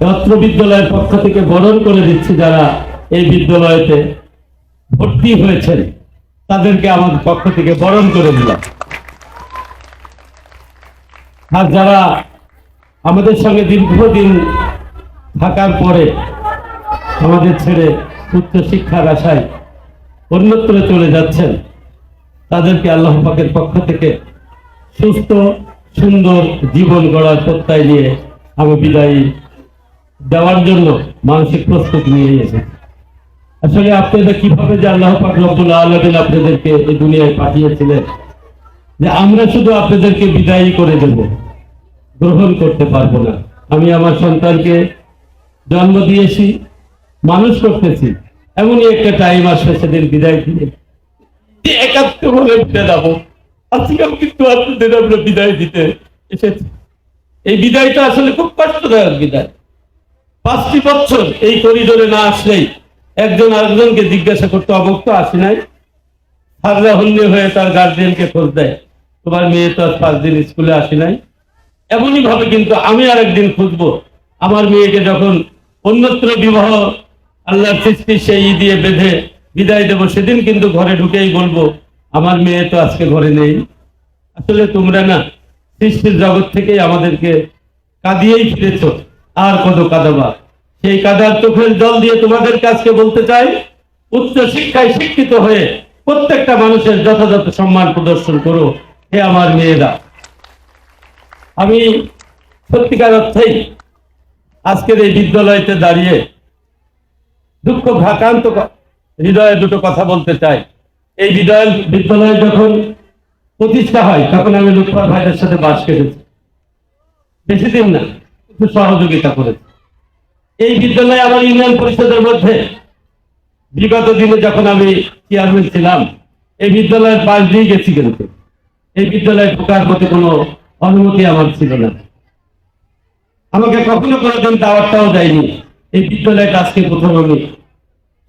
ছাত্র বিদ্যালয়ের পক্ষ থেকে বরণ করে দিচ্ছি যারা এই বিদ্যালয়তে ভর্তি হয়েছেন তাদেরকে আমাদের পক্ষ থেকে বরণ করে দিলাম। আর যারা আমাদের সঙ্গে দীর্ঘদিন থাকার পরে আমাদের ছেড়ে উচ্চ শিক্ষার আশায় অন্যত্র চলে যাচ্ছেন তাদেরকে আল্লাহ পাকের পক্ষ থেকে সুস্থ সুন্দর জীবন গড়ার প্রত্যয় নিয়ে আমি বিদায় দেওয়ার জন্য মানসিক প্রস্তুতি নিয়ে এসেছি। আসলে আপনাদের কিভাবে যে আল্লাহ পাক রব্বুল আলামিন আপনাদেরকে এই দুনিয়ায় পাঠিয়েছিলেন যে আমরা শুধু আপনাদেরকে বিদায়ী করে দেব, গ্রহণ করতে পারবো না। আমি আমার সন্তানকে জন্ম দিয়েছি, মানুষ করতেছি, এমনই একটা টাইম আসবে সেদিন বিদায় দিয়ে একাত্ম বলে বিদায় দেবো। আজকাল কিন্তু আপনাদের আমরা বিদায় দিতে এসেছি। এই বিদায়টা আসলে খুব কষ্টদায়ক বিদায়। 5টি বছর এই করিডোরে না আসলেই একজন আরেকজনকে জিজ্ঞাসা করতে অবক তো আসি নাই। সাররা হন্যে হয়ে তার গার্জিয়ানকে খোঁজ দেয়, তোমার মেয়ে তো আজ 5 দিন স্কুলে আসি নাই। এমনই ভাবে কিন্তু আমি আরেকদিন খুঁজবো আমার মেয়েকে যখন অন্যত্র বিবাহ আল্লাহর সৃষ্টি সেই দিয়ে বেঁধে বিদায় দেব, সেদিন কিন্তু ঘরে ঢুকেই বলবো আমার মেয়ে তো আজকে ঘরে নেই। আসলে তোমরা না সৃষ্টির জগৎ থেকেই আমাদেরকে কাঁদিয়েই ফিরেছ, আর কত কাঁদাবা। সেই কাদার চোখের জল দিয়ে তোমাদের কাছে বলতে চাই, উচ্চ শিক্ষায় শিক্ষিত হয়ে প্রত্যেকটা মানুষের যথাযথ সম্মান প্রদর্শন করো হে আমার মেয়েরা। আমি সত্যিকার অর্থেই আজকের এই বিদ্যালয়তে দাঁড়িয়ে দুঃখ ভাকান্ত হৃদয়ে দুটো কথা বলতে চাই। এই বিদ্যালয় যখন প্রতিষ্ঠা হয় তখন আমি লুৎফর ভাইদের সাথে বাস কেটেছি, বেশি দিন না, একটু সহযোগিতা করেছি। এই বিদ্যালয়ে আমার ইউনিয়ন পরিষদের মধ্যে বিগত দিনে যখন আমি চেয়ারম্যান ছিলাম এই বিদ্যালয়ের পাশ দিয়ে গেছি, কিন্তু এই বিদ্যালয়ে ঢোকার প্রতি কোনো অনুমতি আমার ছিল না। আমাকে কখনো কোনোদিন দাওয়াতটাও দেয়নি। এই বিদ্যালয়টা আজকে প্রথম আমি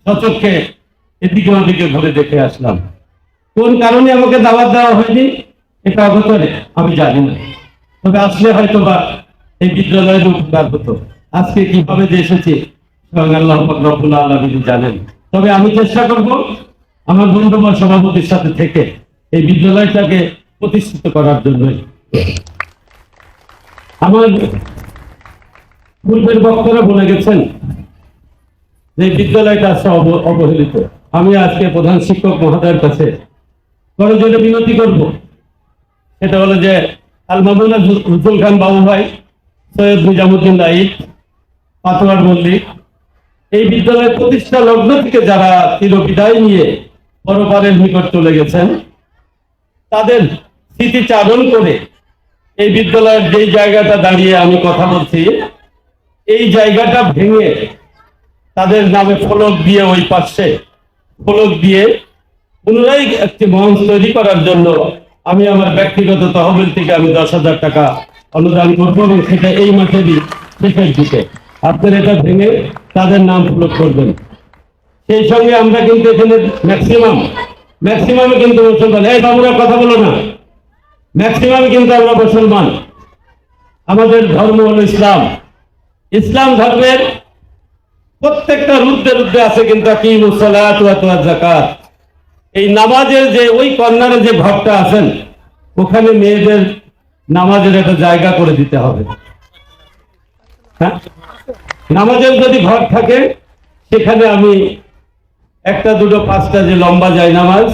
সচক্ষে এদিকে ওদিকে ঘুরে দেখে আসলাম। কোন কারণে আমাকে দাওয়াত দেওয়া হয়নি এটা অবতরে আমি জানি না, তবে আসলে হয়তো বা এই বিদ্যালয়ের উপকার হতো। আজকে কিভাবে যে এসেছি স্বয়ং আল্লাহ পাক রব্বুল আলামিন জানেন। তবে আমি চেষ্টা করব আমার বন্ধুবর সভাপতির সাথে থেকে এই বিদ্যালয়টাকে প্রতিষ্ঠিত করার জন্যই। আমার পূর্বের বক্তারা বলে গেছেন যে বিদ্যালয়টা আছে অবহেলিত। আমি আজকে প্রধান শিক্ষক মহোদয়ের কাছে করজোড়ে বিনতি করব, সেটা হলো যে আল মামুনা রুহুল খান বাবু ভাই, সৈয়দ নিজামুদ্দিন রাইত, পাতোয়ার মল্লিক, এই বিদ্যালয় প্রতিষ্ঠা লগ্ন থেকে যারা চিরবিদায় নিয়ে পরপারের নিকট চলে গেছেন তাদের স্মৃতিচারণ করে এই বিদ্যালয়ের যেই জায়গাটা দাঁড়িয়ে আমি কথা বলছি এই জায়গাটা ভেঙে তাদের নামে ফলক দিয়ে ওই পাশে ফলক দিয়ে পুনরায় একটি মঞ্চ তৈরি করার জন্য আমি আমার ব্যক্তিগত তহবিল থেকে আমি 10,000 টাকা অনুদান করবো এবং সেটা এই মাসেরই শেষের দিকে আপনারা এটা ভেঙে তাদের নাম ফলক করবেন। সেই সঙ্গে আমরা কিন্তু এখানে ম্যাক্সিমামে কিন্তু মুসলমান, এই বাবুরা কথা বলো না, ম্যাক্সিমামে কিন্তু আমরা মুসলমান। আমাদের ধর্ম হলো ইসলাম। ইসলাম ধর্মের প্রত্যেকটা রুদ্ধে আছে কিন্তু আকিমুস সালাত ওয়া আতুজ যাকাত। এই নামাজের যে ওই কর্নারে যে ঘরটা আছেন ওখানে মেয়েদের নামাজের একটা জায়গা করে দিতে হবে। হ্যাঁ, নামাজের যদি ঘর থাকে সেখানে আমি 1টা 2টো 5টা যে লম্বা জায়নামাজ,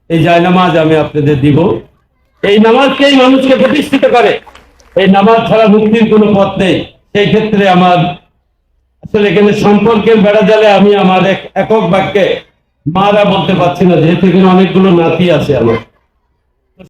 এই জায়নামাজ আমি আপনাদের দিব। এই নামাজকেই মানুষকে প্রতিষ্ঠিত করে। এই নামাজ ছাড়া মুক্তির কোনো পথ নেই। সেই ক্ষেত্রে আমার আসলে এখানে সম্পর্কের বেড়া জালে আমি আমার একক বাক্যে মারা বলতে পারছি না, যেহেতু এখানে অনেকগুলো নাতি আছে আমার।